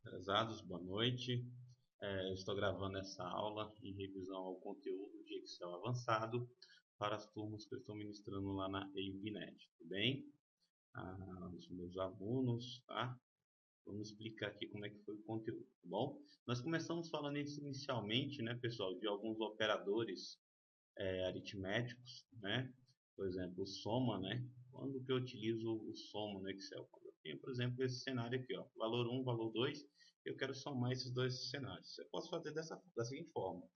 Prezados, boa noite. Eu estou gravando essa aula em revisão ao conteúdo de Excel avançado para as turmas que eu estou ministrando lá na EIVNet, tudo bem? Os meus alunos, tá? Vamos explicar aqui como é que foi o conteúdo, tá bom? Nós começamos falando inicialmente, né, pessoal, de alguns operadores aritméticos, né? Por exemplo, o soma, né? Quando que eu utilizo o soma no Excel? Quando eu tenho, por exemplo, esse cenário aqui, ó, valor 1, valor 2, eu quero somar esses dois cenários. Eu posso fazer da seguinte forma: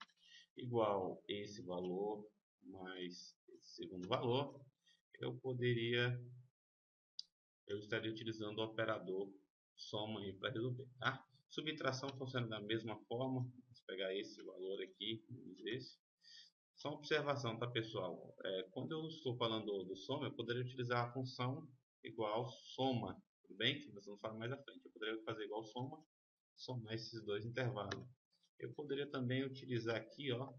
igual esse valor mais esse segundo valor, eu estaria utilizando o operador soma aí para resolver, tá? Subtração funciona da mesma forma. Vamos pegar esse valor aqui, esse. Só uma observação, tá, pessoal? Quando eu estou falando do soma, eu poderia utilizar a função igual soma, tudo bem? Que você não fala mais à frente. Eu poderia fazer igual soma, somar esses dois intervalos. Eu poderia também utilizar aqui, ó,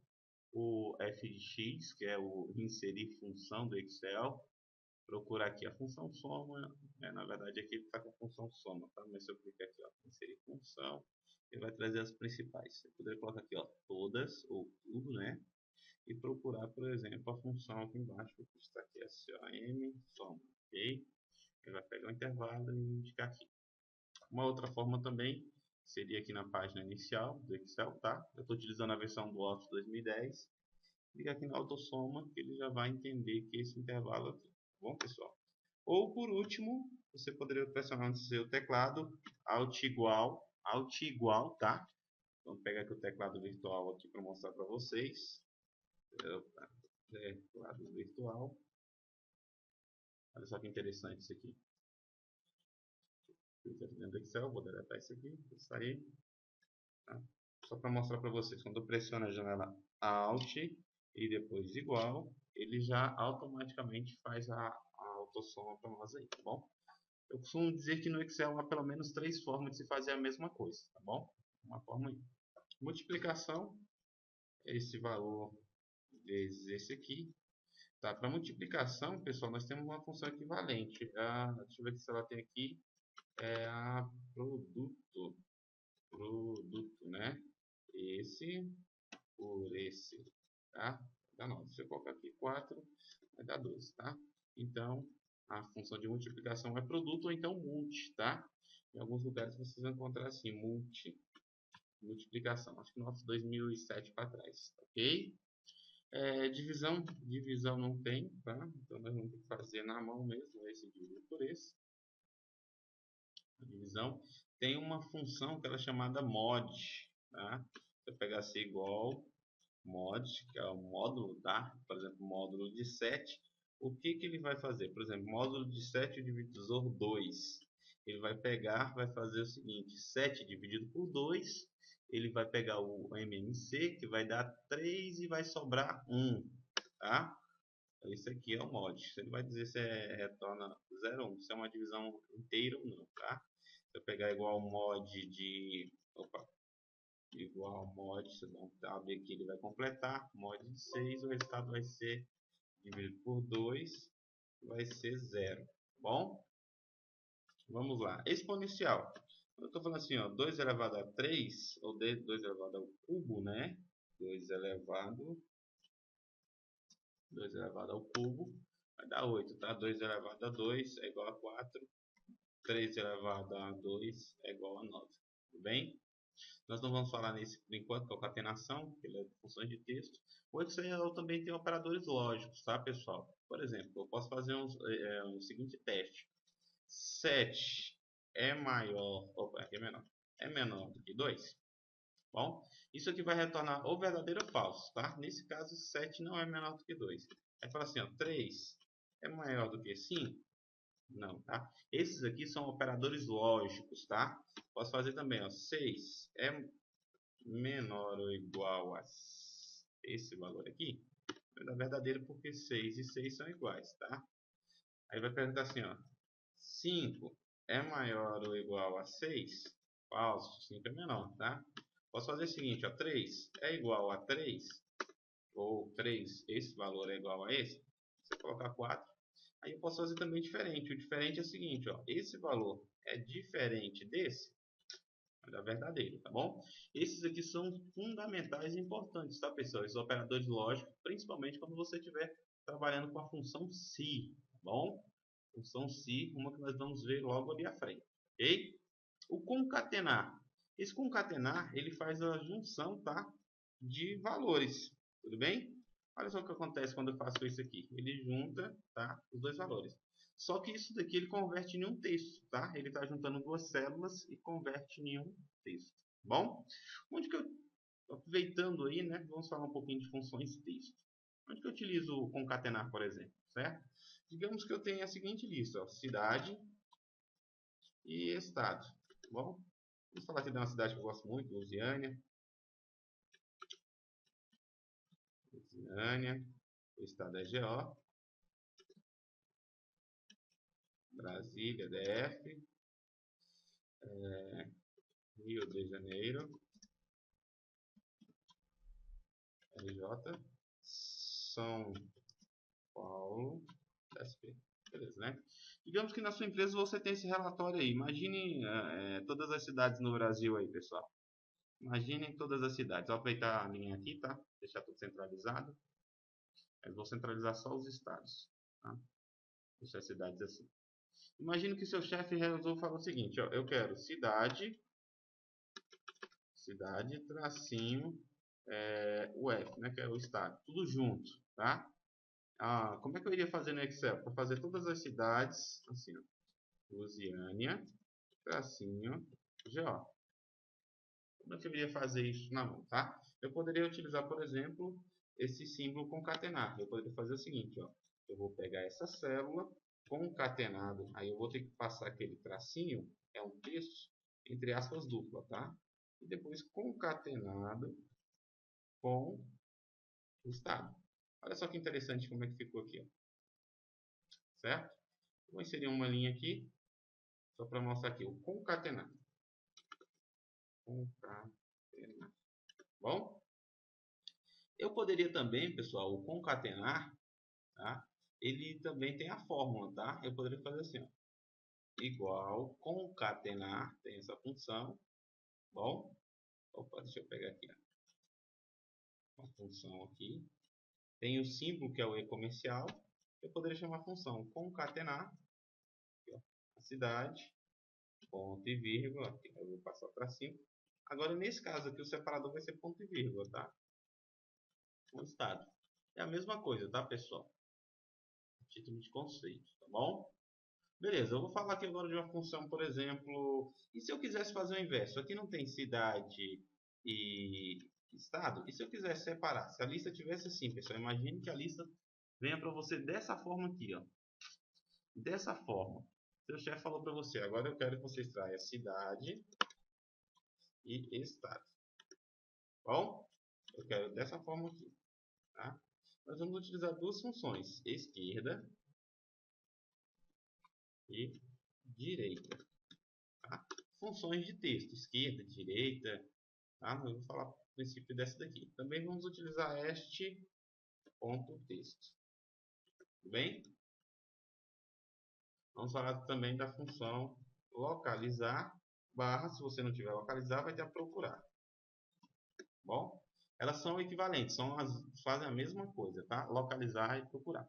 o f de x, que é o inserir função do Excel. Procurar aqui a função soma, na verdade aqui ele está com a função soma, tá? Mas se eu clicar aqui, ó, inserir função, ele vai trazer as principais. Eu poderia colocar aqui, ó, todas ou tudo, né? E procurar, por exemplo, a função aqui embaixo, que está aqui, SOM, soma, ok? Ele vai pegar o intervalo e indicar aqui. Uma outra forma também seria aqui na página inicial do Excel, tá? Eu estou utilizando a versão do Office 2010. Clica aqui na autossoma, que ele já vai entender que esse intervalo aqui, tá bom, pessoal? Ou, por último, você poderia pressionar no seu teclado Alt igual, tá? Vamos pegar aqui o teclado virtual aqui para mostrar para vocês. Teclado virtual. Olha só que interessante isso aqui. Clica aqui dentro do Excel, vou deletar isso aqui, vou sair. Tá? Só para mostrar para vocês, quando eu pressiono a janela Alt e depois igual, ele já automaticamente faz a autossoma para nós aí, tá bom? Eu costumo dizer que no Excel há pelo menos 3 formas de se fazer a mesma coisa, tá bom? Uma forma aí. Multiplicação, esse valor vezes esse aqui. Tá, para multiplicação, pessoal, nós temos uma função equivalente. Deixa eu ver se ela tem aqui. É a produto, né? Esse por esse, tá? Dá 9. Se eu colocar aqui 4, vai dar 12, tá? Então, a função de multiplicação é produto ou então multi, tá? Em alguns lugares vocês vão encontrar assim, multiplicação. Acho que no Office 2007 para trás, ok? Divisão não tem, tá? Então nós vamos ter que fazer na mão mesmo, esse dividir por esse. A divisão tem uma função que ela é chamada mod, tá? Se eu pegar assim igual mod, que é o módulo, tá? Por exemplo, módulo de 7, o que que ele vai fazer? Por exemplo, módulo de 7 divisor 2. Ele vai pegar, vai fazer o seguinte, 7 dividido por 2, ele vai pegar o MMC, que vai dar 3 e vai sobrar 1, tá? Então, isso aqui é o mod. Ele vai dizer se retorna 0 ou 1, se é uma divisão inteira ou não, tá? Se eu pegar igual mod de... Opa, igual mod, você dá um tab aqui, ele vai completar, mod de 6, o resultado vai ser dividido por 2, vai ser 0, tá bom? Vamos lá, exponencial. Eu estou falando assim, ó, 2 elevado a 3, ou 2 elevado ao cubo, né? 2 elevado ao cubo, vai dar 8, tá? 2 elevado a 2 é igual a 4, 3 elevado a 2 é igual a 9, tudo bem? Nós não vamos falar nesse por enquanto, que é a concatenação, que é funções de texto. O Excel também tem operadores lógicos, tá, pessoal? Por exemplo, eu posso fazer um seguinte teste. 7 é maior, opa, aqui é menor do que 2. Bom, isso aqui vai retornar ou verdadeiro ou falso, tá? Nesse caso, 7 não é menor do que 2. Aí fala assim, ó, 3 é maior do que 5? Não, tá? Esses aqui são operadores lógicos, tá? Posso fazer também, ó, 6 é menor ou igual a esse valor aqui, vai dar verdadeiro porque 6 e 6 são iguais, tá? Aí vai perguntar assim, ó, 5 é maior ou igual a 6? Falso, 5 é menor, tá? Posso fazer o seguinte, ó, 3 é igual a 3, ou 3, esse valor é igual a esse, você colocar 4, aí eu posso fazer também diferente. O diferente é o seguinte, ó, esse valor é diferente desse, Olha, verdadeiro, tá bom? Esses aqui são fundamentais e importantes, tá, pessoal? Esses operadores lógicos, principalmente quando você estiver trabalhando com a função se, tá bom? Função se, uma que nós vamos ver logo ali à frente, ok? O concatenar. Esse concatenar, ele faz a junção, tá? De valores, tudo bem? Olha só o que acontece quando eu faço isso aqui. Ele junta, tá? Os dois valores. Só que isso daqui ele converte em um texto, tá? Ele está juntando duas células e converte em um texto, bom? Onde que eu, aproveitando aí, né? Vamos falar um pouquinho de funções texto. Onde que eu utilizo o concatenar, por exemplo, certo? Digamos que eu tenho a seguinte lista, ó, cidade e estado, tá bom? Vamos falar aqui de uma cidade que eu gosto muito, Lusiânia. Lusiânia, o estado é GO, Brasília, DF, Rio de Janeiro, RJ, São Paulo, SP. Beleza, né? Digamos que na sua empresa você tem esse relatório aí. Imagine todas as cidades no Brasil aí, pessoal. Imaginem todas as cidades. Vou aproveitar a linha aqui, tá? Deixar tudo centralizado. Eu vou centralizar só os estados, tá? Deixar as cidades assim. Imagine que seu chefe resolveu falar o seguinte, ó, eu quero cidade, tracinho, o F, né, que é o estado, tudo junto, tá? Como é que eu iria fazer no Excel? Para fazer todas as cidades, assim, ó, Lusiânia, tracinho, GO. Como é que eu iria fazer isso na mão, tá? Eu poderia utilizar, por exemplo, esse símbolo concatenar. Eu poderia fazer o seguinte, ó, eu vou pegar essa célula, concatenado, aí eu vou ter que passar aquele tracinho, é um texto, entre aspas, dupla, tá? E depois concatenado com o estado. Olha só que interessante como é que ficou aqui, ó. Certo? Vou inserir uma linha aqui, só para mostrar aqui, o concatenar. Concatenar. Bom? Eu poderia também, pessoal, o concatenar, tá? Ele também tem a fórmula, tá? Eu poderia fazer assim, ó, igual concatenar, tem essa função, bom? Opa, deixa eu pegar aqui, ó, uma função aqui. Tem o símbolo que é o e comercial. Eu poderia chamar a função concatenar, aqui, ó, a cidade, ponto e vírgula, aqui, eu vou passar para cima. Agora, nesse caso aqui, o separador vai ser ponto e vírgula, tá? O estado. É a mesma coisa, tá, pessoal? Título de conceito, tá bom? Beleza, eu vou falar aqui agora de uma função, por exemplo, e se eu quisesse fazer o inverso? Aqui não tem cidade e estado, e se eu quisesse separar? Se a lista tivesse assim, pessoal, imagine que a lista venha para você dessa forma aqui, ó. Dessa forma. Seu chefe falou para você, agora eu quero que você extraia cidade e estado. Bom, eu quero dessa forma aqui, tá? Nós vamos utilizar duas funções, esquerda e direita. Tá? Funções de texto, esquerda, direita, tá? Eu vou falar o princípio dessa daqui. Também vamos utilizar este ponto texto, tudo bem? Vamos falar também da função localizar barra, se você não tiver localizar, vai ter a procurar. Bom, elas são equivalentes, fazem a mesma coisa, tá? Localizar e procurar.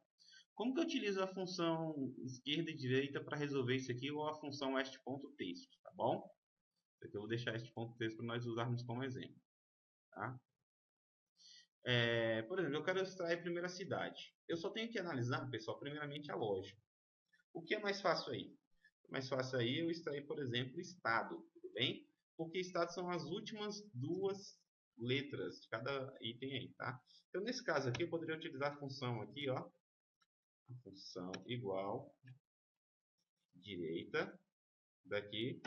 Como que eu utilizo a função esquerda e direita para resolver isso aqui ou a função este ponto texto, tá bom? Aqui eu vou deixar este ponto texto para nós usarmos como exemplo, tá? Por exemplo, eu quero extrair primeiro a cidade. Eu só tenho que analisar, pessoal, primeiramente a lógica. O que é mais fácil aí? Mais fácil aí eu extrair, por exemplo, estado, tudo bem? Porque estado são as últimas duas letras de cada item aí, tá? Então, nesse caso aqui, eu poderia utilizar a função aqui, ó. A função igual direita, daqui,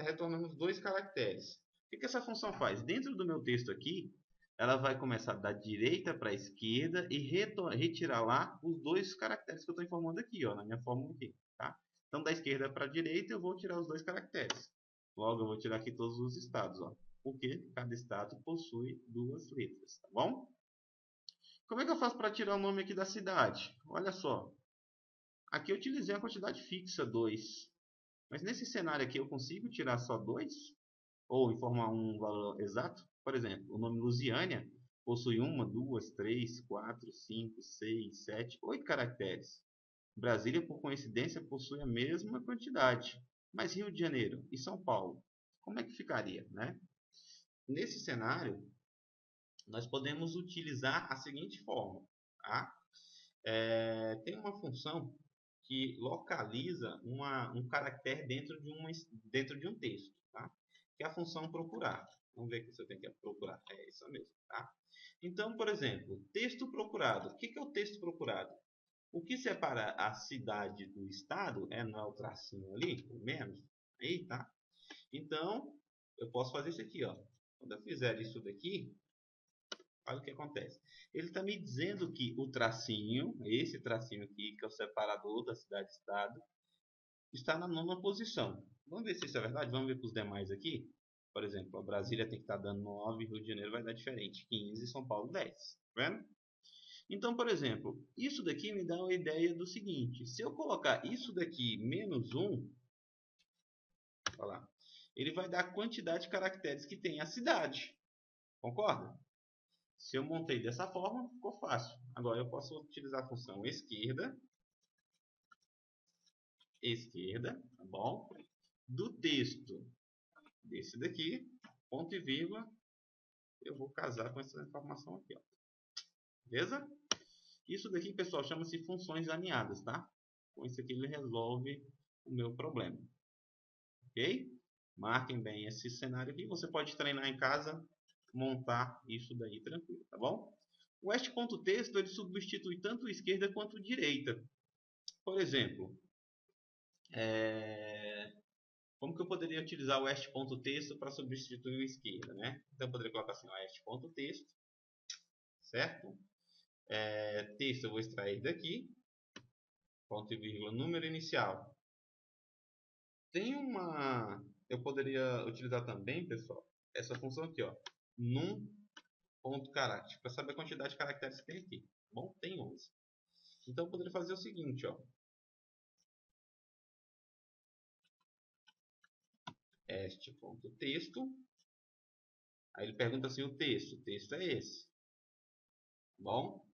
retornamos dois caracteres. O que essa função faz? Dentro do meu texto aqui, ela vai começar da direita para a esquerda e retirar lá os dois caracteres que eu estou informando aqui, ó, na minha fórmula aqui, tá? Então, da esquerda para a direita, eu vou tirar os dois caracteres. Logo, eu vou tirar aqui todos os estados, ó, porque cada estado possui duas letras, tá bom? Como é que eu faço para tirar o nome aqui da cidade? Olha só. Aqui eu utilizei a quantidade fixa 2. Mas nesse cenário aqui eu consigo tirar só 2? ou informar um valor exato. Por exemplo, o nome Lusiânia possui 1, 2, 3, 4, 5, 6, 7, 8 caracteres. Brasília, por coincidência, possui a mesma quantidade. Mas Rio de Janeiro e São Paulo, como é que ficaria, né? Nesse cenário, nós podemos utilizar a seguinte forma, tá? Tem uma função que localiza um caractere dentro de um texto, tá? Que é a função procurar. Vamos ver aqui se eu tenho que procurar. É isso mesmo, tá? Então, por exemplo, texto procurado. O que é o texto procurado? O que separa a cidade do estado não é o tracinho ali, o menos, aí, tá? Então, eu posso fazer isso aqui, ó. Quando eu fizer isso daqui, olha o que acontece. Ele está me dizendo que o tracinho, esse tracinho aqui, que é o separador da cidade-estado, está na nona posição. Vamos ver se isso é verdade? Vamos ver para os demais aqui. Por exemplo, a Brasília tem que estar dando 9, Rio de Janeiro vai dar diferente, 15, São Paulo 10. Tá vendo? Então, por exemplo, isso daqui me dá uma ideia do seguinte. Se eu colocar isso daqui menos 1, olha lá, ele vai dar a quantidade de caracteres que tem a cidade. Concorda? Se eu montei dessa forma, ficou fácil. Agora eu posso utilizar a função esquerda, tá bom? Do texto desse daqui, ponto e vírgula, eu vou casar com essa informação aqui, ó. Beleza? Isso daqui, pessoal, chama-se funções alinhadas, tá? Com isso aqui ele resolve o meu problema. Ok? Marquem bem esse cenário aqui. Você pode treinar em casa, montar isso daí tranquilo, tá bom? O est.texto ele substitui tanto esquerda quanto direita. Por exemplo, como que eu poderia utilizar o est.texto para substituir o esquerda, né? Então eu poderia colocar assim, o est.texto, certo? Texto eu vou extrair daqui, ponto e vírgula, número inicial. Eu poderia utilizar também, pessoal, essa função aqui, ó, num.caractere, para saber a quantidade de caracteres que tem aqui. Bom, tem 11. Então eu poderia fazer o seguinte, ó, est.texto. Aí ele pergunta assim, o texto é esse. Bom,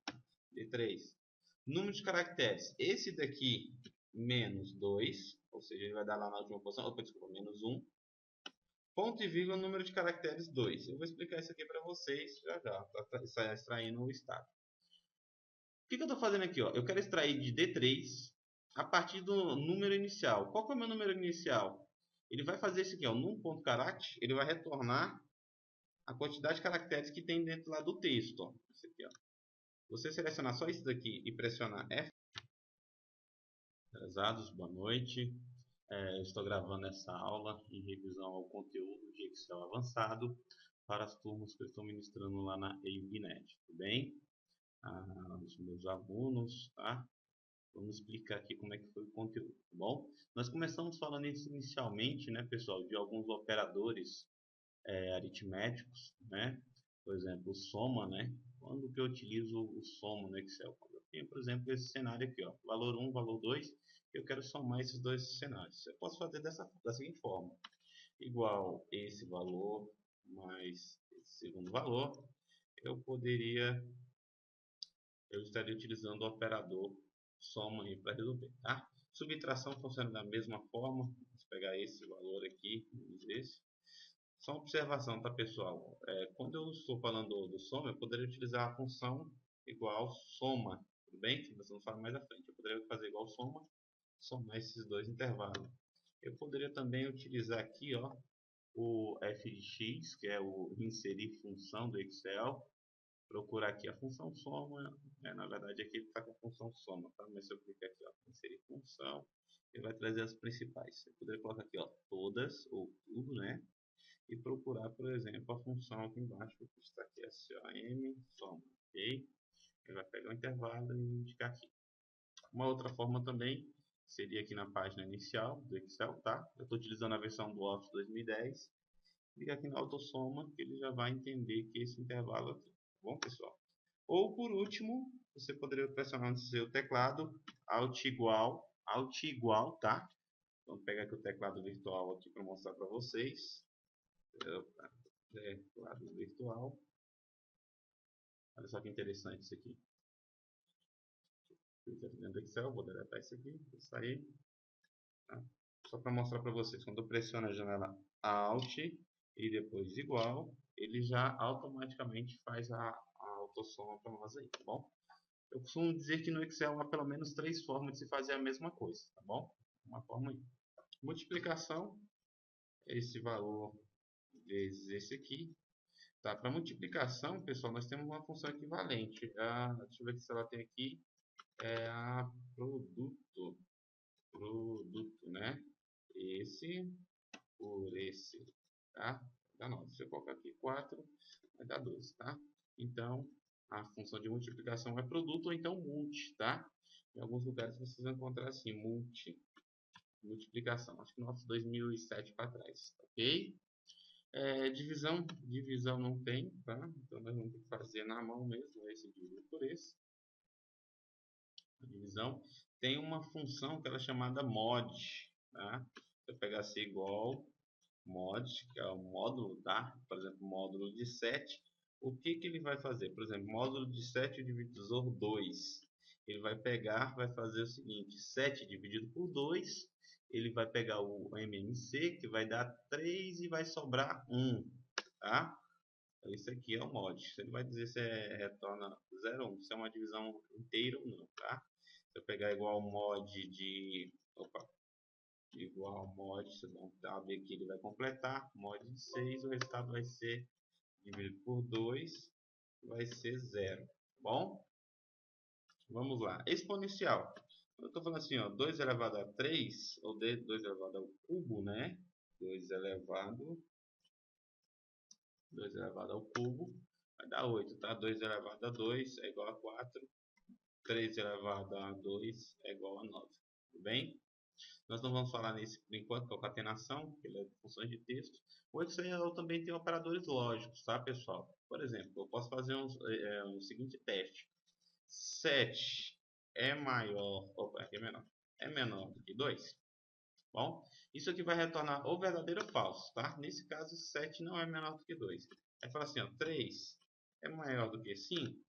D3. Número de caracteres, esse daqui menos 2, ou seja, ele vai dar lá na última posição, opa, desculpa, menos 1. Ponto e vírgula, número de caracteres 2. Eu vou explicar isso aqui para vocês já já, para extraindo o estado. O que eu estou fazendo aqui? Ó? Eu quero extrair de D3 a partir do número inicial. Qual que é o meu número inicial? Ele vai fazer isso aqui, ó, num.caractere, ele vai retornar a quantidade de caracteres que tem dentro lá do texto. Ó. Esse aqui, ó. Você selecionar só isso daqui e pressionar F. Prezados, boa noite. Estou gravando essa aula em revisão ao conteúdo de Excel avançado para as turmas que eu estou ministrando lá na EIBNet, tudo bem? Os meus alunos, tá? Vamos explicar aqui como é que foi o conteúdo, tá bom? Nós começamos falando isso inicialmente, né, pessoal, de alguns operadores aritméticos, né? Por exemplo, o soma, né? Quando que eu utilizo o soma no Excel? Quando eu tenho, por exemplo, esse cenário aqui, ó, valor 1, valor 2, eu quero somar esses dois cenários. Eu posso fazer da seguinte forma: igual esse valor mais esse segundo valor, eu estaria utilizando o operador soma aí para resolver, tá? Subtração funciona da mesma forma. Vamos pegar esse valor aqui, esse. Só uma observação, tá, pessoal? Quando eu estou falando do soma, eu poderia utilizar a função igual soma, tudo bem? Que nós vamos falar mais à frente. Eu poderia fazer igual soma, somar esses dois intervalos. Eu poderia também utilizar aqui, ó, o f de x, que é o inserir função do Excel. Procurar aqui a função soma, na verdade aqui ele está com a função soma, tá? Mas se eu clicar aqui, ó, inserir função, ele vai trazer as principais. Eu poderia colocar aqui, ó, todas ou tudo, né? E procurar, por exemplo, a função aqui embaixo, que está aqui, SOM, soma, ok? Ele vai pegar o intervalo e indicar aqui. Uma outra forma também seria aqui na página inicial do Excel, tá? Eu estou utilizando a versão do Office 2010. Clica aqui na autossoma, que ele já vai entender que esse intervalo aqui. Tá bom, pessoal? Ou, por último, você poderia pressionar no seu teclado Alt igual, tá? Vamos pegar aqui o teclado virtual aqui para mostrar para vocês. Opa, quadro virtual. Olha só que interessante isso aqui. Clica aqui dentro do Excel, vou deletar isso aqui, vou sair. Tá? Só para mostrar para vocês, quando eu pressiono a janela Alt e depois igual, ele já automaticamente faz a autossoma para nós aí, tá bom? Eu costumo dizer que no Excel há pelo menos 3 formas de se fazer a mesma coisa, tá bom? Uma forma aí. Multiplicação, esse valor vezes esse aqui. Tá, para multiplicação, pessoal, nós temos uma função equivalente. Deixa eu ver se ela tem aqui. É a produto, né? Esse por esse, tá? Dá 9. Se eu colocar aqui 4, vai dar 12, tá? Então, a função de multiplicação é produto ou então multi, tá? Em alguns lugares vocês vão encontrar assim, multiplicação. Acho que nosso 2007 para trás, ok? Divisão não tem, tá? Então nós vamos ter que fazer na mão mesmo, esse dividido por esse. A divisão tem uma função que ela é chamada mod, tá? Se eu pegar C igual mod, que é o módulo, tá? Por exemplo, módulo de 7, o que que ele vai fazer? Por exemplo, módulo de 7 divisor 2. Ele vai pegar, vai fazer o seguinte, 7 dividido por 2, ele vai pegar o MMC, que vai dar 3 e vai sobrar 1, tá? Então, isso aqui é o mod. Ele vai dizer se retorna 0 ou 1, se é uma divisão inteira ou não, tá? Se eu pegar igual mod de... Opa, igual mod, se eu dar um tab aqui, ele vai completar. Mod de 6, o resultado vai ser dividido por 2, vai ser 0. Bom, vamos lá. Exponencial. Eu estou falando assim, ó, 2 elevado a 3, ou 2 elevado ao cubo, né? 2 elevado ao cubo, vai dar 8, tá? 2 elevado a 2 é igual a 4. 3 elevado a 2 é igual a 9. Tudo bem? Nós não vamos falar nesse por enquanto, concatenação, que ele é de funções de texto. O Excel também tem operadores lógicos, tá, pessoal? Por exemplo, eu posso fazer um seguinte teste. 7 é maior, opa, aqui é menor. É menor do que 2? Bom, isso aqui vai retornar ou verdadeiro ou falso, tá? Nesse caso, 7 não é menor do que 2. Aí fala assim, ó, 3 é maior do que 5?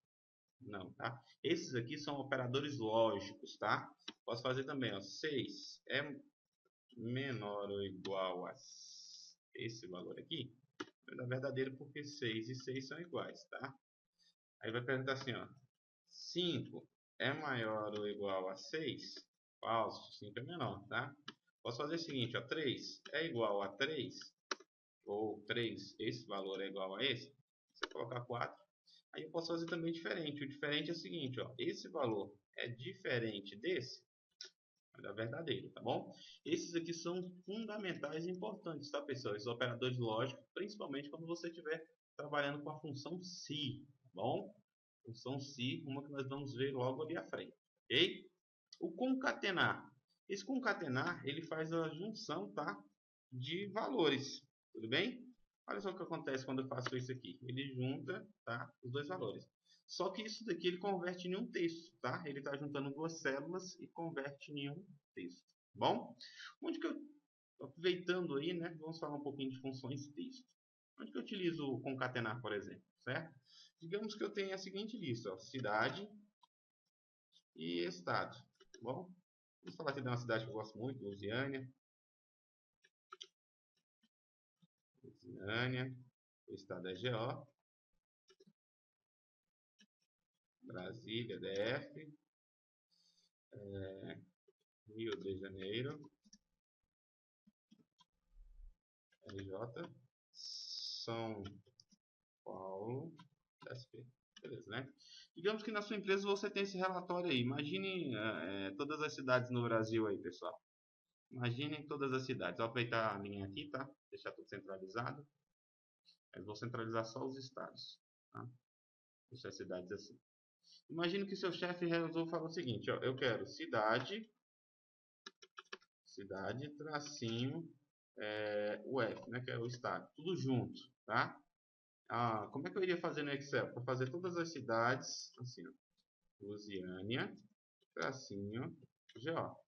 Não, tá? Esses aqui são operadores lógicos, tá? Posso fazer também, ó, 6 é menor ou igual a esse valor aqui. Vai dar verdadeiro porque 6 e 6 são iguais, tá? Aí vai perguntar assim, ó, 5 é maior ou igual a 6? Falso, 5 é menor, tá? Posso fazer o seguinte, ó, 3 é igual a 3, ou 3, esse valor é igual a esse. Se eu colocar 4, aí eu posso fazer também diferente. O diferente é o seguinte, ó, esse valor é diferente desse, vai dar verdadeiro, tá bom? Esses aqui são fundamentais e importantes, tá, pessoal? Esses operadores lógicos, principalmente quando você estiver trabalhando com a função se, tá bom? Função se, uma que nós vamos ver logo ali à frente, ok? O concatenar. Esse concatenar, ele faz a junção, tá? De valores, tudo bem? Olha só o que acontece quando eu faço isso aqui. Ele junta, tá? Os dois valores. Só que isso daqui ele converte em um texto, tá? Ele está juntando duas células e converte em um texto. Bom, onde que eu, aproveitando aí, né? Vamos falar um pouquinho de funções texto. Onde que eu utilizo o concatenar, por exemplo, certo? Digamos que eu tenho a seguinte lista, ó, cidade e estado. Bom, vamos falar aqui de uma cidade que eu gosto muito, Lusiânia. Lusiânia, o estado é GO. Brasília, DF. Rio de Janeiro, RJ. São Paulo, SP. Beleza, né? Digamos que na sua empresa você tem esse relatório aí. Imagine todas as cidades no Brasil aí, pessoal. Imaginem todas as cidades. Vou aproveitar a linha aqui, tá? Deixar tudo centralizado. Mas vou centralizar só os estados, tá? Deixar as cidades assim. Imagine que seu chefe resolveu falar o seguinte, ó, eu quero cidade, tracinho, o F, né, que é o estado, tudo junto, tá? Como é que eu iria fazer no Excel? Para fazer todas as cidades, assim, ó, Lusiânia, tracinho, GO.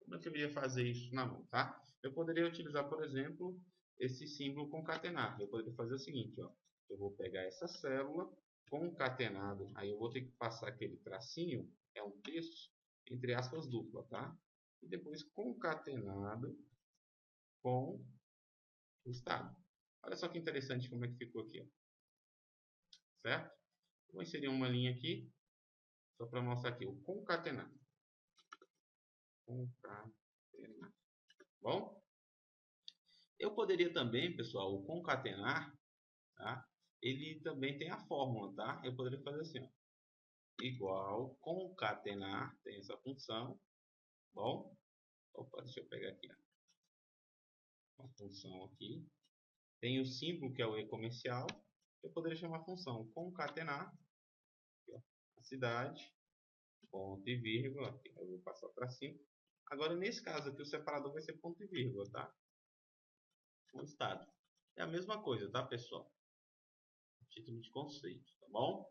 Como é que eu iria fazer isso na mão, tá? Eu poderia utilizar, por exemplo, esse símbolo concatenar. Eu poderia fazer o seguinte, ó. Eu vou pegar essa célula concatenado, aí eu vou ter que passar aquele tracinho, é um texto, entre aspas, dupla, tá? E depois concatenado com o estado. Olha só que interessante como é que ficou aqui, ó. Certo? Vou inserir uma linha aqui, só para mostrar aqui, o concatenar. Concatenar. Bom? Eu poderia também, pessoal, o concatenar, tá? Ele também tem a fórmula, tá? Eu poderia fazer assim, ó. Igual concatenar, tem essa função, bom? Opa, deixa eu pegar aqui, ó. Uma função aqui. Tem o símbolo que é o e-comercial. Eu poderia chamar a função concatenar, aqui, ó, a cidade, ponto e vírgula, aqui, eu vou passar para cima. Agora, nesse caso aqui, o separador vai ser ponto e vírgula, tá? O estado. É a mesma coisa, tá, pessoal? Título de conceito, tá bom?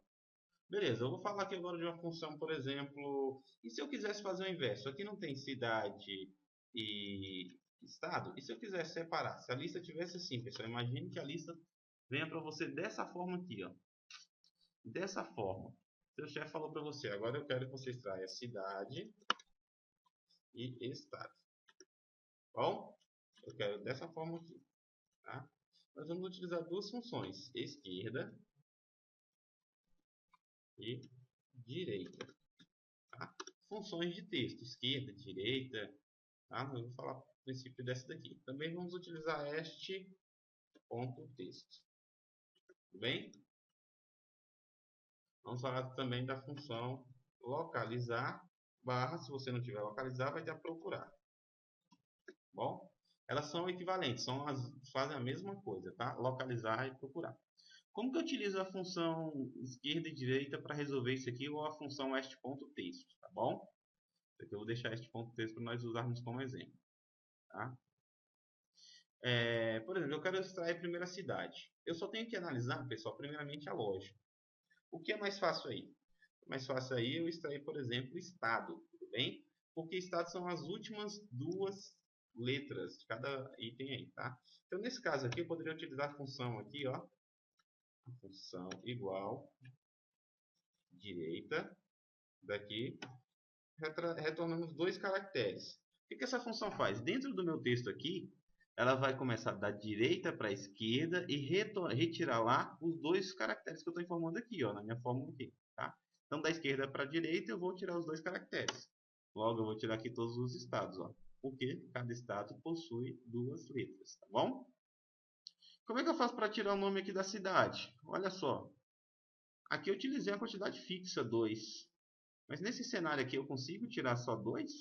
Beleza, eu vou falar aqui agora de uma função, por exemplo, e se eu quisesse fazer o inverso? Aqui não tem cidade e estado, e se eu quisesse separar? Se a lista tivesse assim, pessoal, imagine que a lista venha para você dessa forma aqui, ó. Dessa forma. Seu chefe falou para você, agora eu quero que você extraia cidade e estado. Bom, eu quero dessa forma aqui, tá? Nós vamos utilizar duas funções, esquerda e direita. Tá? Funções de texto, esquerda, direita, tá? Eu vou falar o princípio dessa daqui. Também vamos utilizar este ponto texto. Tudo bem? Vamos falar também da função localizar barra, se você não tiver localizar, vai ter a procurar. Bom? Elas são equivalentes, fazem a mesma coisa, tá? Localizar e procurar. Como que eu utilizo a função esquerda e direita para resolver isso aqui ou a função este ponto texto, tá bom? Aqui eu vou deixar este ponto texto para nós usarmos como exemplo, tá? Por exemplo, eu quero extrair a primeira cidade. Eu só tenho que analisar, pessoal, primeiramente a lógica. O que é mais fácil aí? Mais fácil aí eu extrair, por exemplo, estado, tudo bem? Porque estado são as últimas duas letras de cada item aí, tá? Então, nesse caso aqui, eu poderia utilizar a função aqui, ó. A função igual direita daqui, retornamos dois caracteres. O que essa função faz? Dentro do meu texto aqui, ela vai começar da direita para a esquerda e retirar lá os dois caracteres que eu estou informando aqui, ó, na minha fórmula aqui, tá? Então, da esquerda para a direita, eu vou tirar os dois caracteres. Logo, eu vou tirar aqui todos os estados, ó, porque cada estado possui duas letras, tá bom? Como é que eu faço para tirar o nome aqui da cidade? Olha só. Aqui eu utilizei a quantidade fixa 2. Mas nesse cenário aqui eu consigo tirar só 2?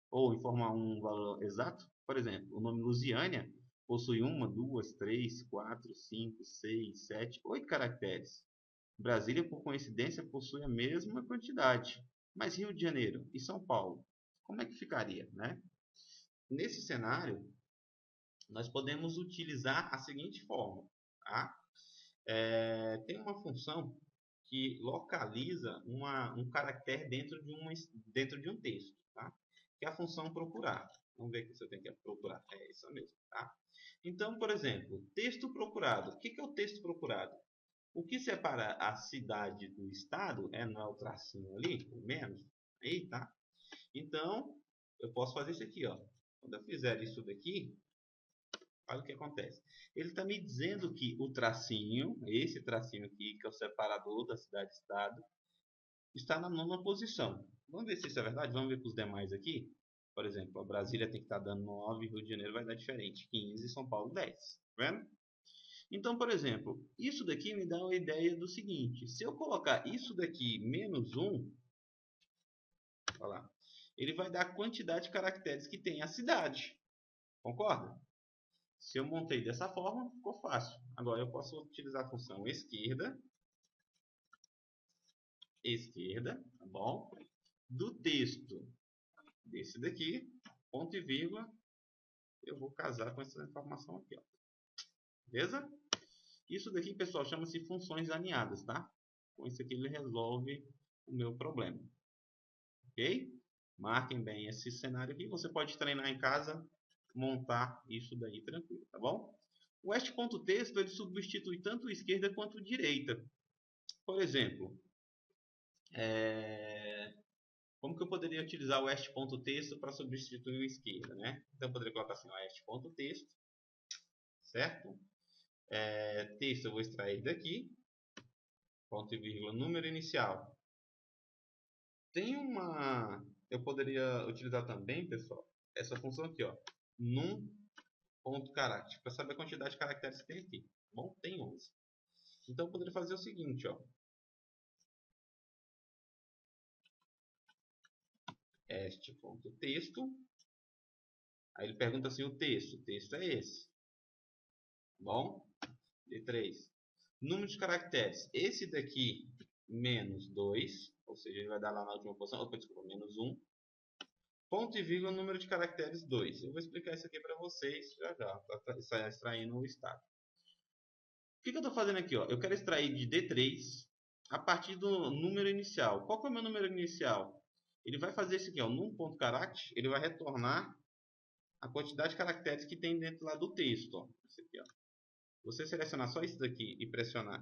Ou informar um valor exato? Por exemplo, o nome Lusiânia possui 1, 2, 3, 4, 5, 6, 7, 8 caracteres. Brasília, por coincidência, possui a mesma quantidade. Mas Rio de Janeiro e São Paulo, como é que ficaria, né? Nesse cenário, nós podemos utilizar a seguinte forma, tá? Tem uma função que localiza um caractere dentro de um texto, tá? Que é a função procurar. Vamos ver aqui se eu tenho que procurar. É isso mesmo, tá? Então, por exemplo, texto procurado. O que é o texto procurado? O que separa a cidade do estado não é o tracinho ali, o menos, aí, tá? Então, eu posso fazer isso aqui, ó. Quando eu fizer isso daqui, olha o que acontece. Ele está me dizendo que o tracinho, esse tracinho aqui, que é o separador da cidade-estado, está na nona posição. Vamos ver se isso é verdade? Vamos ver com os demais aqui. Por exemplo, a Brasília tem que estar dando 9, Rio de Janeiro vai dar diferente, 15 e São Paulo 10. Tá vendo? Então, por exemplo, isso daqui me dá uma ideia do seguinte. Se eu colocar isso daqui menos 1, olha lá, ele vai dar a quantidade de caracteres que tem a cidade. Concorda? Se eu montei dessa forma, ficou fácil. Agora eu posso utilizar a função esquerda, tá bom? Do texto desse daqui, ponto e vírgula, eu vou casar com essa informação aqui, ó. Beleza? Isso daqui, pessoal, chama-se funções alinhadas, tá? Com isso aqui ele resolve o meu problema. Ok? Marquem bem esse cenário aqui. Você pode treinar em casa, montar isso daí tranquilo, tá bom? O est.texto ele substitui tanto esquerda quanto direita. Por exemplo, como que eu poderia utilizar o est.texto para substituir o esquerda, né? Então eu poderia colocar assim, o est.texto, certo? Texto eu vou extrair daqui, ponto e vírgula, número inicial. Eu poderia utilizar também, pessoal, essa função aqui, ó, num.caractere, para saber a quantidade de caracteres que tem aqui. Bom, tem 11. Então eu poderia fazer o seguinte, ó, est.texto. Aí ele pergunta assim, o texto é esse. Bom, D3. Número de caracteres, esse daqui menos 2, ou seja, ele vai dar lá na última posição, desculpa, menos 1. Ponto e vírgula, número de caracteres 2. Eu vou explicar isso aqui para vocês já já, para extraindo o estado. O que eu estou fazendo aqui? Ó? Eu quero extrair de D3 a partir do número inicial. Qual que é o meu número inicial? Ele vai fazer isso aqui, ó, num.caractere, ele vai retornar a quantidade de caracteres que tem dentro lá do texto. Ó. Esse aqui, ó. Você selecionar só isso daqui e pressionar